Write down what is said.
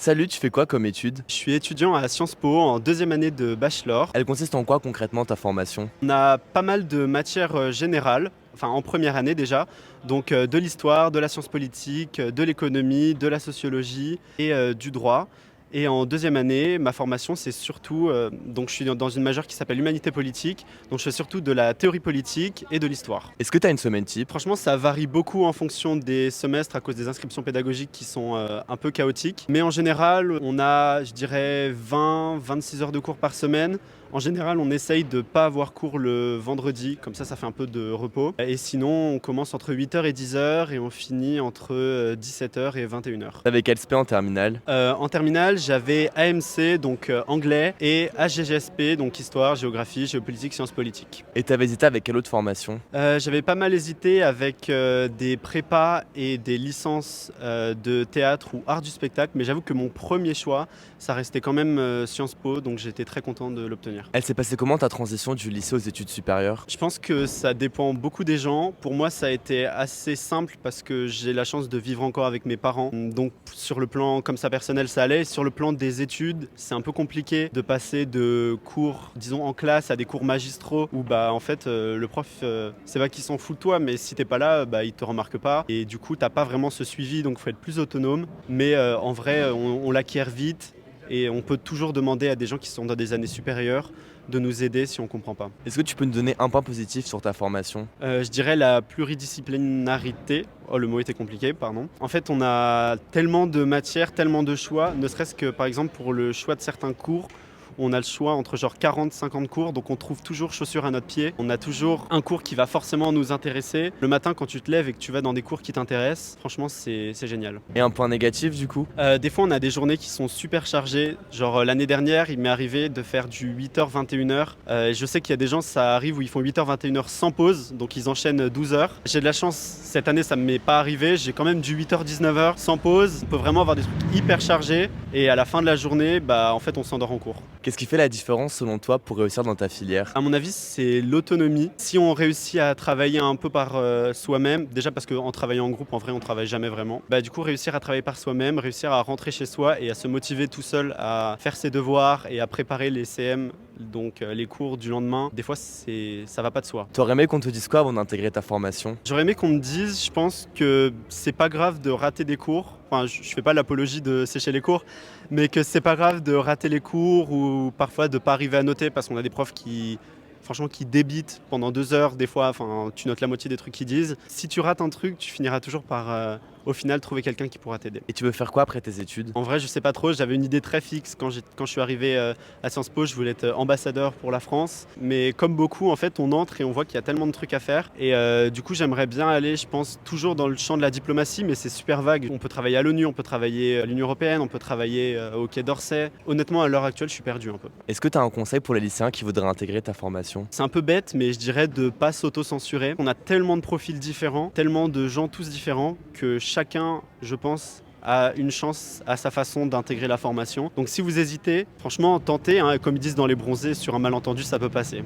Salut, tu fais quoi comme étude? Je suis étudiant à Sciences Po en deuxième année de bachelor. Elle consiste en quoi concrètement ta formation? On a pas mal de matières générales, enfin en première année déjà, donc de l'histoire, de la science politique, de l'économie, de la sociologie et du droit. Et en deuxième année, ma formation, c'est surtout, donc je suis dans une majeure qui s'appelle Humanité politique, donc je fais surtout de la théorie politique et de l'histoire. Est-ce que tu as une semaine type? Franchement, ça varie beaucoup en fonction des semestres à cause des inscriptions pédagogiques qui sont un peu chaotiques. Mais en général, on a, je dirais, 20-26 heures de cours par semaine. En général, on essaye de ne pas avoir cours le vendredi, comme ça fait un peu de repos. Et sinon, on commence entre 8 heures et 10 heures et on finit entre 17 heures et 21 heures. T'avais quel spé en terminale? En terminale, j'avais AMC, donc anglais, et HGGSP, donc histoire, géographie, géopolitique, sciences politiques. Et t'avais hésité avec quelle autre formation? J'avais pas mal hésité avec des prépas et des licences de théâtre ou art du spectacle, mais j'avoue que mon premier choix, ça restait quand même Sciences Po, donc j'étais très content de l'obtenir. Elle s'est passée comment ta transition du lycée aux études supérieures? Je pense que ça dépend beaucoup des gens. Pour moi, ça a été assez simple parce que j'ai la chance de vivre encore avec mes parents. Donc sur le plan comme ça personnel, ça allait. Sur le plan des études, c'est un peu compliqué de passer de cours, disons en classe, à des cours magistraux où en fait le prof, c'est pas qu'il s'en fout de toi, mais si t'es pas là, il te remarque pas. Et du coup, t'as pas vraiment ce suivi, donc faut être plus autonome. Mais en vrai, on l'acquiert vite. Et on peut toujours demander à des gens qui sont dans des années supérieures de nous aider si on comprend pas. Est-ce que tu peux nous donner un point positif sur ta formation? Je dirais la pluridisciplinarité. Oh, le mot était compliqué, pardon. En fait, on a tellement de matières, tellement de choix, ne serait-ce que par exemple pour le choix de certains cours, on a le choix entre genre 40-50 cours, donc on trouve toujours chaussure à notre pied. On a toujours un cours qui va forcément nous intéresser. Le matin, quand tu te lèves et que tu vas dans des cours qui t'intéressent, franchement, c'est génial. Et un point négatif du coup? Des fois, on a des journées qui sont super chargées. Genre l'année dernière, il m'est arrivé de faire du 8h-21h. Je sais qu'il y a des gens, ça arrive où ils font 8h-21h sans pause, donc ils enchaînent 12 heures. J'ai de la chance, cette année, ça ne m'est pas arrivé. J'ai quand même du 8h-19h sans pause. On peut vraiment avoir des trucs hyper chargés et à la fin de la journée, en fait, on s'endort en cours. Qu'est-ce qui fait la différence selon toi pour réussir dans ta filière? À mon avis, c'est l'autonomie. Si on réussit à travailler un peu par soi-même, déjà parce qu'en travaillant en groupe, en vrai, on travaille jamais vraiment. Du coup, réussir à travailler par soi-même, réussir à rentrer chez soi et à se motiver tout seul à faire ses devoirs et à préparer les CM, donc les cours du lendemain, des fois, ça va pas de soi. T'aurais aimé qu'on te dise quoi avant d'intégrer ta formation? J'aurais aimé qu'on me dise, je pense que c'est pas grave de rater des cours. Enfin, je fais pas l'apologie de sécher les cours, mais que c'est pas grave de rater les cours ou parfois de pas arriver à noter parce qu'on a des profs qui, franchement, qui débitent pendant 2 heures. Des fois, enfin, tu notes la moitié des trucs qu'ils disent. Si tu rates un truc, tu finiras toujours par, au final, trouver quelqu'un qui pourra t'aider. Et tu veux faire quoi après tes études? En vrai, je sais pas trop. J'avais une idée très fixe quand je suis arrivé à Sciences Po. Je voulais être ambassadeur pour la France. Mais comme beaucoup, en fait, on entre et on voit qu'il y a tellement de trucs à faire. Et du coup, j'aimerais bien aller, je pense, toujours dans le champ de la diplomatie, mais c'est super vague. On peut travailler à l'ONU, on peut travailler à l'Union européenne, on peut travailler au Quai d'Orsay. Honnêtement, à l'heure actuelle, je suis perdu un peu. Est-ce que tu as un conseil pour les lycéens qui voudraient intégrer ta formation? C'est un peu bête, mais je dirais de pas s'auto-censurer. On a tellement de profils différents, tellement de gens tous différents, que chacun, je pense, a une chance à sa façon d'intégrer la formation. Donc si vous hésitez, franchement, tentez, hein, comme ils disent dans Les Bronzés, sur un malentendu, ça peut passer.